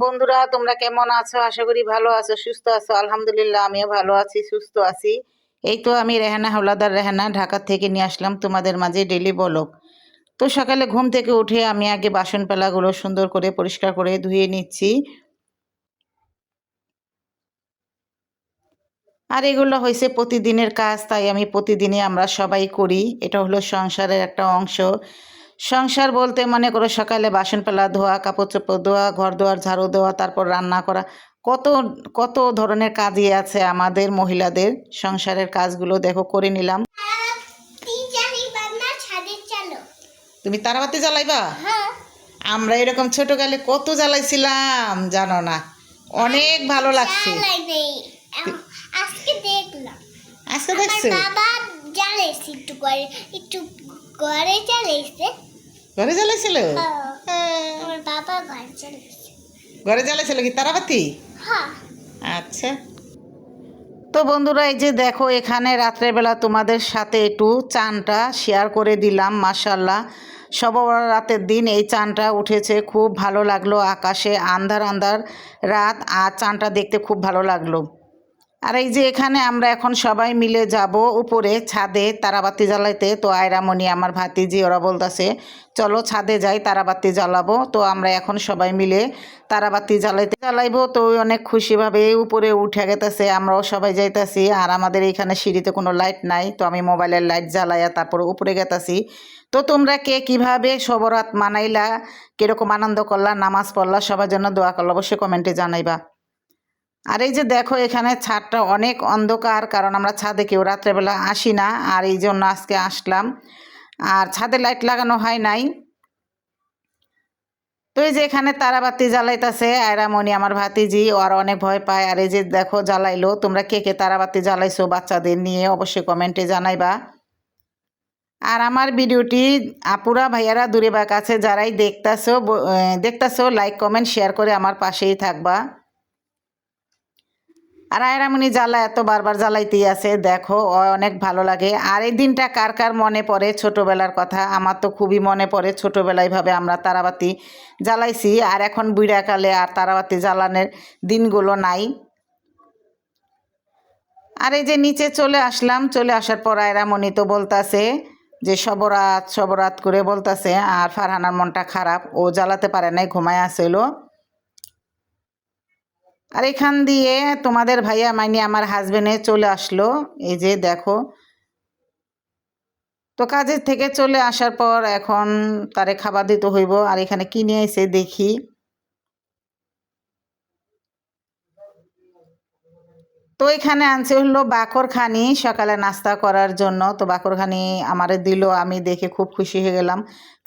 বন্ধুরা, তোমরা কেমন আছো? আশা করি ভালো আছো, সুস্থ আছো। আলহামদুলিল্লাহ, আমিও ভালো আছি, সুস্থ আছি। এই তো আমি রেহানা হাওলাদার রেহানা ঢাকা থেকে নিয়ে আসলাম তোমাদের মাঝে ডেলি ব্লগ। তো সকালে ঘুম থেকে উঠে আমি আগে বাসন পেলাগুলো সুন্দর করে পরিষ্কার করে ধুয়ে নিচ্ছি। আর এগুলো হয়েছে প্রতিদিনের কাজ, তাই আমি প্রতিদিনই আমরা সবাই করি। এটা হলো সংসারের একটা অংশ। সংসার বলতে মনে করো সকালে বাসন পেলা ধোয়া, কাপড় চোপড় ধোয়া, ঘর দোয়ার ঝাড়ু দেওয়া, তারপর রান্না করা, কত কত ধরনের কাজই আছে আমাদের মহিলাদের। সংসারের কাজগুলো দেখো করে নিলাম। তুমি তারাবাতি জ্বালাইবা? আমরা এরকম ছোটকালে কত জ্বালাইছিলাম জানো না, অনেক ভালো লাগছে। আজকে দেখছো ঘরে জ্বালাইছিল? ঘরে জ্বালাইছিল কি তারাবাতি? আচ্ছা। তো বন্ধুরা, এই যে দেখো এখানে রাত্রেবেলা তোমাদের সাথে একটু চানটা শেয়ার করে দিলাম। মাশাআল্লাহ, সব রাতের দিন এই চানটা উঠেছে, খুব ভালো লাগলো। আকাশে আন্ধার আন্ধার রাত, আর চানটা দেখতে খুব ভালো লাগলো। আর এই যে এখানে আমরা এখন সবাই মিলে যাব উপরে ছাদে তারাবাতি জ্বালাইতে। তো আয়রামণি আমার ভাতিজি ওরা বলতেছে চলো ছাদে যাই, তারাবাতি জ্বালাবো। তো আমরা এখন সবাই মিলে তারাবাতি জ্বালাইবো। তো অনেক খুশিভাবে উপরে উঠে গেতেছে, আমরাও সবাই যাইতাছি। আর আমাদের এখানে সিঁড়িতে কোনো লাইট নাই, তো আমি মোবাইলের লাইট জ্বালাইয়া তারপরে উপরে গেতাছি। তো তোমরা কে কীভাবে সবরাত মানাইলা, কীরকম আনন্দ করলা, নামাজ পড়লা, সবার জন্য দোয়া করলা, অবশ্যই কমেন্টে জানাইবা। আর এই যে দেখো এখানে ছাদটা অনেক অন্ধকার, কারণ আমরা ছাদে কেউ রাত্রেবেলা আসি না, আর এই জন্য আজকে আসলাম। আর ছাদে লাইট লাগানো হয় নাই। তো এই যে এখানে তারাবাতি জ্বালাইতেছে আয়রামণি আমার ভাতিজি, আর অনেক ভয় পায়। আর এই যে দেখো জ্বালাইলো। তোমরা কে কে তারাবাতি জ্বালাইছো বাচ্চাদের নিয়ে, অবশ্যই কমেন্টে জানাইবা। আর আমার ভিডিওটি আপুরা ভাইয়ারা দূরে বা কাছে যারাই দেখতাছো লাইক কমেন্ট শেয়ার করে আমার পাশেই থাকবা। আর আয়রামণি জ্বালা এত বারবার জ্বালাইতেই আছে, দেখো অনেক ভালো লাগে। আর এই দিনটা কার কার মনে পড়ে ছোটোবেলার কথা? আমার তো খুবই মনে পড়ে, ছোটোবেলায় ভাবে আমরা তারাবাতি জ্বালাইছি। আর এখন বুড়াকালে আর তারাবাতি জ্বালানোর দিনগুলো নাই। আর এই যে নিচে চলে আসলাম, চলে আসার পর আয়রামণি তো বলতাছে যে সবরাত সবরাত করে বলতাছে। আর ফারহানার মনটা খারাপ, ও জ্বালাতে পারে নাই, ঘুমায় আসলো। আর এখান দিয়ে তোমাদের ভাইয়া মাইনি আমার হাজবেন্ডে চলে আসলো। এই যে দেখো, তো কাজের থেকে চলে আসার পর এখন তারে খাবার দিতে হইব। আর এখানে কি নিয়ে এসে দেখি, তো এখানে আনছে হলো বাকরখানি সকালে নাস্তা করার জন্য। তো বাকরখানি আমারে দিল, আমি দেখে খুব খুশি হয়ে গেলাম,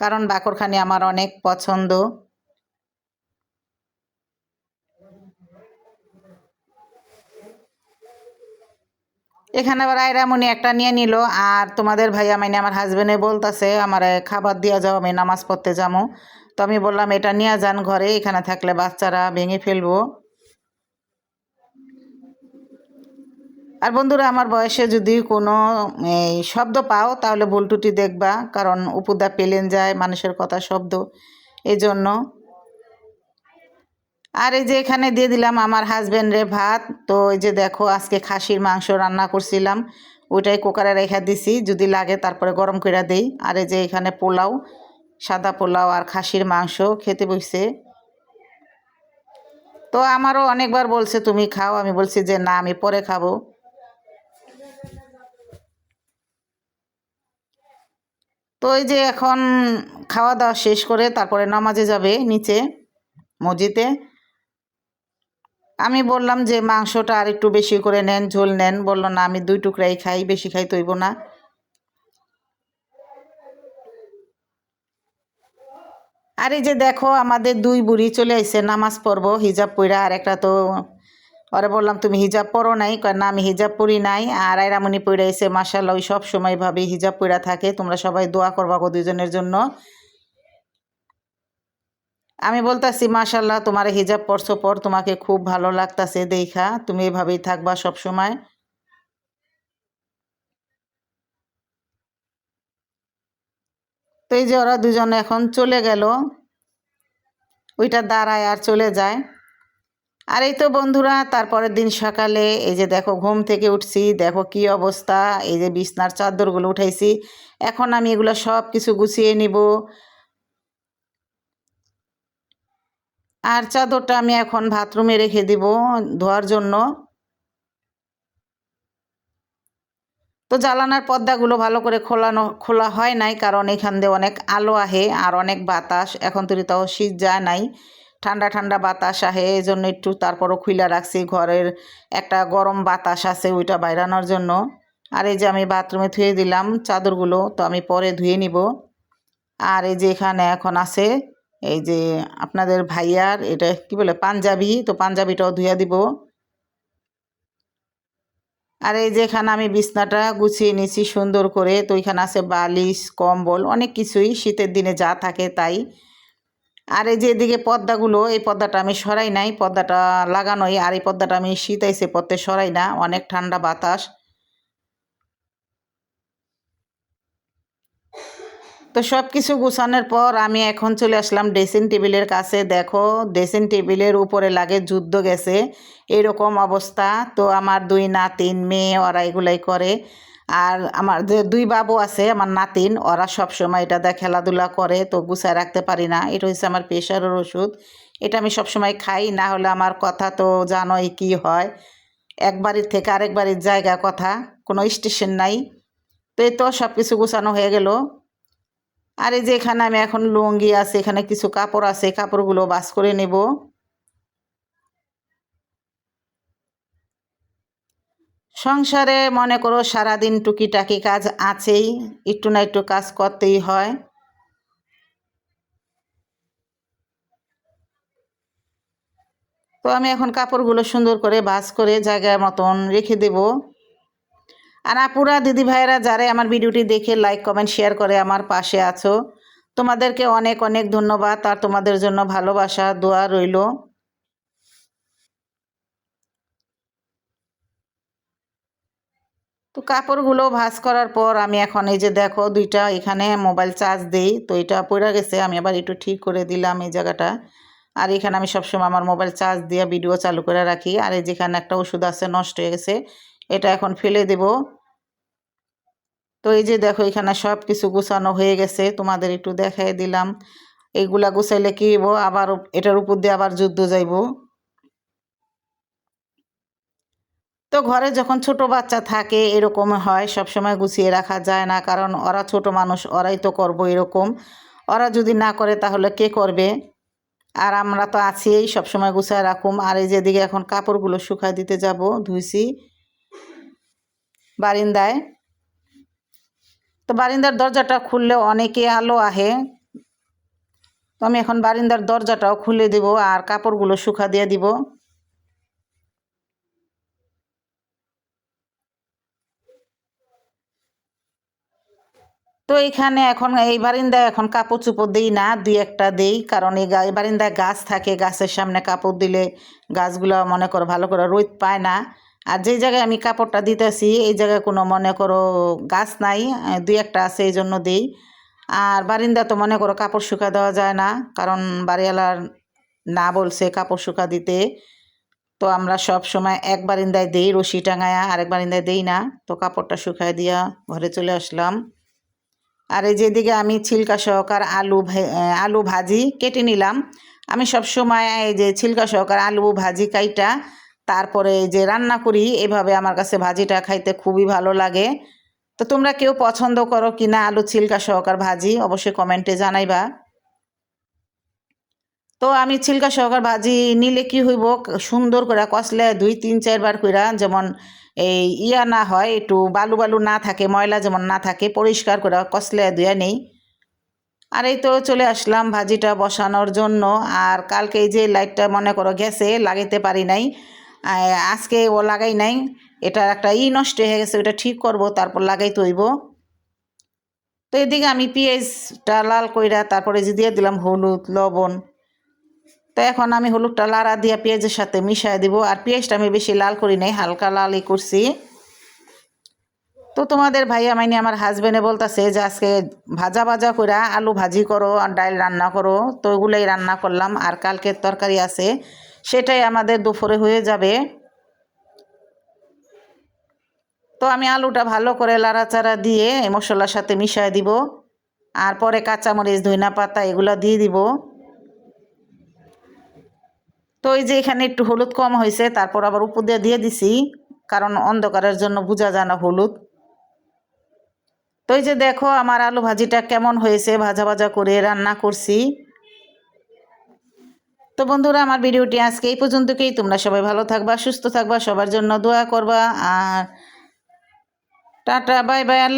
কারণ বাকরখানি আমার অনেক পছন্দ। এখানে আবার আয়রামণি একটা নিয়ে নিল। আর তোমাদের ভাইয়া মানে আমার হাজবেন্ডে বলতেছে আমার খাবার দিয়া যাও, আমি নামাজ পড়তে যাবো। তো আমি বললাম এটা নিয়ে যান ঘরে, এখানে থাকলে বাচ্চারা ভেঙে ফেলবো। আর বন্ধুরা, আমার বয়সে যদি কোনো এই শব্দ পাও তাহলে ভুল ত্রুটি দেখবা, কারণ উপদা পেলেন যায় মানুষের কথা শব্দ, এই জন্য। আর এই যে এখানে দিয়ে দিলাম আমার হাজবেন্ডরে ভাত। তো এই যে দেখো আজকে খাসির মাংস রান্না করছিলাম, ওইটাই কুকারে রেখে দিছি, যদি লাগে তারপরে গরম করে দেই। আর এই যে এখানে পোলাও, সাদা পোলাও আর খাসির মাংস খেতে বসছে। তো আমারও অনেকবার বলছে তুমি খাও, আমি বলছি যে না, আমি পরে খাবো। তো এই যে এখন খাওয়া দাওয়া শেষ করে তারপরে নামাজে যাবে নিচে মসজিদে। আমি বললাম যে মাংসটা আর একটু বেশি করে নেন, ঝোল নেন। বললো না, আমি 2 টুকরাই খাই, বেশি খাই তৈব না। আর এই যে দেখো আমাদের 2 বুড়ি চলে আইছে নামাজ পড়বো হিজাব পইরা। আর একটা তো ওরে বললাম তুমি হিজাব পরো নাই, কয় না আমি হিজাব পরি নাই। আর আয়রামণি পইরা আইছে, মাশাআল্লাহ ওই সব সময় ভাবে হিজাব পইরা থাকে। তোমরা সবাই দোয়া করবা গো দুইজনের জন্য। আমি বলতাছি মাশাআল্লাহ তোমার হিজাব পরছো পর, তোমাকে খুব ভালো লাগতাছে দেখা, তুমি এভাবেই থাকবা সব সময়। তো এই যে ওরা দুজনে এখন চলে গেল, ওইটা দাঁড়ায় আর চলে যায়। আর এই তো বন্ধুরা, তারপরের দিন সকালে এই যে দেখো ঘুম থেকে উঠছি, দেখো কি অবস্থা। এই যে বিছনার চাদরগুলো উঠাইছি, এখন আমি এগুলো সব কিছু গুছিয়ে নিব। আর চাদরটা আমি এখন বাথরুমে রেখে দিব ধোয়ার জন্য। তো জানালার পর্দাগুলো ভালো করে খোলা হয় নাই, কারণ এখান দিয়ে অনেক আলো আহে আর অনেক বাতাস। এখন তো তাও শীত যায় নাই, ঠান্ডা ঠান্ডা বাতাস আহে, এই জন্য একটু তারপরও খুইলা রাখছি। ঘরের একটা গরম বাতাস আছে, ওইটা বাইরানোর জন্য। আর এই যে আমি বাথরুমে ধুয়ে দিলাম চাদরগুলো, তো আমি পরে ধুয়ে নিব। আর এই যে এখানে এখন আছে এই যে আপনাদের ভাইয়ার এটা কি বলে পাঞ্জাবি, তো পাঞ্জাবিটাও ধুয়ে দিব। আর এই যে এখানে আমি বিছনাটা গুছিয়ে নিয়েছি সুন্দর করে। তো এখানে আছে বালিশ, কম্বল, অনেক কিছুই শীতের দিনে যা থাকে তাই। আর এই যে এদিকে পর্দাগুলো, এই পর্দাটা আমি সরাই নাই, পর্দাটা লাগানোই। আর এই পর্দাটা আমি শীত আইসে পড়তে সরাই না, অনেক ঠান্ডা বাতাস। তো সব কিছু গুছানোর পর আমি এখন চলে আসলাম ড্রেসিং টেবিলের কাছে। দেখো ড্রেসিং টেবিলের উপরে লাগে যুদ্ধ গেছে, এরকম অবস্থা। তো আমার দুই নাতিন মেয়ে ওরা এগুলাই করে। আর আমার যে দুই বাবু আছে আমার নাতিন, ওরা সব সময় এটা দিয়ে খেলাধুলা করে, তো গুছায় রাখতে পারি না। এটা হচ্ছে আমার প্রেশারের ওষুধ, এটা আমি সব সময় খাই, না হলে আমার কথা তো জানোই কি হয়, এক বাড়ির থেকে আরেক বাড়ির জায়গা কথা, কোনো স্টেশন নাই। তো এই তো সব কিছু গুছানো হয়ে গেল। আর এই যে এখানে আমি এখন লুঙ্গি আছে, এখানে কিছু কাপড় আছে, কাপড়গুলো বাস করে নেব। সংসারে মনে করো সারাদিন টুকিটাকি কাজ আছেই, একটু না একটু কাজ করতেই হয়। তো আমি এখন কাপড়গুলো সুন্দর করে ভাঁজ করে জায়গার মতন রেখে দেব। আর আপুরা দিদি ভাইয়েরা যারা আমার ভিডিওটি দেখে লাইক কমেন্ট শেয়ার করে আমার পাশে আছো, তোমাদেরকে অনেক অনেক ধন্যবাদ। আর তোমাদের জন্য ভালোবাসা দোয়া রইল। তো কাপড়গুলো ভাঁজ করার পর আমি এখন এই যে দেখো দুইটা এখানে মোবাইল চার্জ দিই, তো এটা পড়ে গেছে, আমি আবার একটু ঠিক করে দিলাম এই জায়গাটা। আর এখানে আমি সবসময় আমার মোবাইল চার্জ দিয়ে ভিডিও চালু করে রাখি। আর এই যেখানে একটা ওষুধ আছে নষ্ট হয়ে গেছে, এটা এখন ফেলে দেব। তো এই যে দেখো এখানে সব কিছু গুছানো হয়ে গেছে, তোমাদের একটু দেখাই দিলাম। এইগুলা গুছাইলে কি হইব, আবার এটার উপর দিয়ে আবার যুদ্ধ যাইব। তো ঘরে যখন ছোট বাচ্চা থাকে এরকম হয়, সব সময় গুছিয়ে রাখা যায় না, কারণ ওরা ছোট মানুষ, ওরাই তো করবো এরকম। ওরা যদি না করে তাহলে কে করবে। আর আমরা তো আছি এই সবসময় গুছায় রাখুম। আর এই যেদিকে এখন কাপড়গুলো শুকায় দিতে যাব, ধুইছি বারিন্দায়। তো বারিন্দার দরজাটা খুললে অনেকে আলো আহে, তো আমি এখন বারিন্দার দরজাটাও খুলে দিব আর কাপড়গুলো শুকা দিয়ে দিব। তো এইখানে এখন এই বারিন্দায় এখন কাপড় চোপড় দিই না, দুই একটা দেই, কারণ এই বারিন্দায় গাছ থাকে, গাছের সামনে কাপড় দিলে গাছগুলো মনে করো ভালো করে রোদ পায় না। আর যেই জায়গায় আমি কাপড়টা দিতেছি এই জায়গায় কোনো মনে করো গাছ নাই, দুই একটা আছে, এই জন্য দিই। আর বারিন্দা তো মনে করো কাপড় শুকা দেওয়া যায় না, কারণ বাড়িওয়ালার না বলছে কাপড় শুকা দিতে। তো আমরা সব সময় এক বারিন্দায় দিই রশি টাঙায়া, আরেক বারিন্দায় দিই না। তো কাপড়টা শুকায় দিয়া ঘরে চলে আসলাম। আর এই যেদিকে আমি ছিলকা সহকার আলু ভাজি কেটে নিলাম। আমি সব সময় এই যে ছিলকা সহকার আলু ভাজি কাইটা তারপরে এই যে রান্না করি, এভাবে আমার কাছে ভাজিটা খাইতে খুবই ভালো লাগে। তো তোমরা কেউ পছন্দ করো কি না আলু ছিলকা সহকার ভাজি, অবশ্যই কমেন্টে জানাইবা। তো আমি ছিলকা সহকার ভাজি নিলে কি হইব, সুন্দর করে কষলে 2-3-4 বার কইরা, যেমন এই ইয়া না হয়, একটু বালু বালু না থাকে, ময়লা যেমন না থাকে, পরিষ্কার করে কষলে ধুয়ে নেই। আর এই তো চলে আসলাম ভাজিটা বসানোর জন্য। আর কালকে এই যে লাইটটা মনে করো গেছে, লাগাইতে পারি নাই, আজকে ও লাগাই নাই, এটার একটা নষ্ট হয়ে গেছে, ওটা ঠিক করব, তারপর লাগাইতে হইব। তো এদিকে আমি পেঁয়াজটা লাল কইরা তারপরে যে দিয়ে দিলাম হলুদ লবণ। তো এখন আমি হলুদটা লাড়া দিয়ে পেঁয়াজের সাথে মিশিয়ে দিব। আর পেঁয়াজটা আমি বেশি লাল করি নাই, হালকা লালই করছি। তো তোমাদের ভাইয়া মাইনি আমার হাজবেন্ডে বলতেছে যে আজকে ভাজা ভাজা করে আলু ভাজি করো আর ডাল রান্না করো, তো ওগুলোই রান্না করলাম। আর কালকের তরকারি আছে, সেটাই আমাদের দুপুরে হয়ে যাবে। তো আমি আলুটা ভালো করে লাড়াচাড়া দিয়ে মশলার সাথে মিশিয়ে দিব, আর পরে কাঁচামরিচ ধনিয়া পাতা এগুলো দিয়ে দিব। তো এই যে এখানে একটু হলুদ কম হয়েছে, তারপর আবার উপর দিয়ে দিয়ে দিছি, কারণ অন্ধকারের জন্য বোঝা যায় না হলুদ। তো এই যে দেখো আমার আলু ভাজিটা কেমন হয়েছে, ভাজা ভাজা করে রান্না করছি। তো বন্ধুরা আমার ভিডিওটি আজকে এই পর্যন্তই। তোমরা সবাই ভালো থাকবা, সুস্থ থাকবা, সবার জন্য দোয়া করবা। আর টাটা, বাই বাই, আল্লাহ।